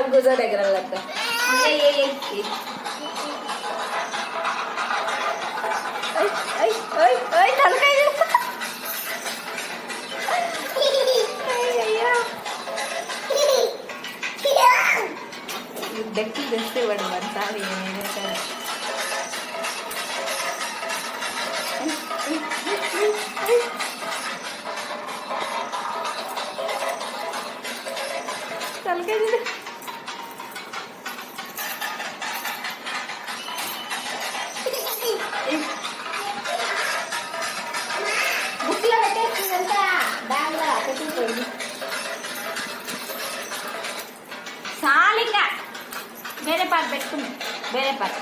కూర్చో దగ్గర తలకాయ డెక్కి తెస్తే వాడు మరిసారి తలకాయ బుక్లో పెట్టేస్తుందంతా బ్యాగ్లో పెట్టిపోయింది సాలింగా వేరే పాట పెట్టుకుని వేరే పాట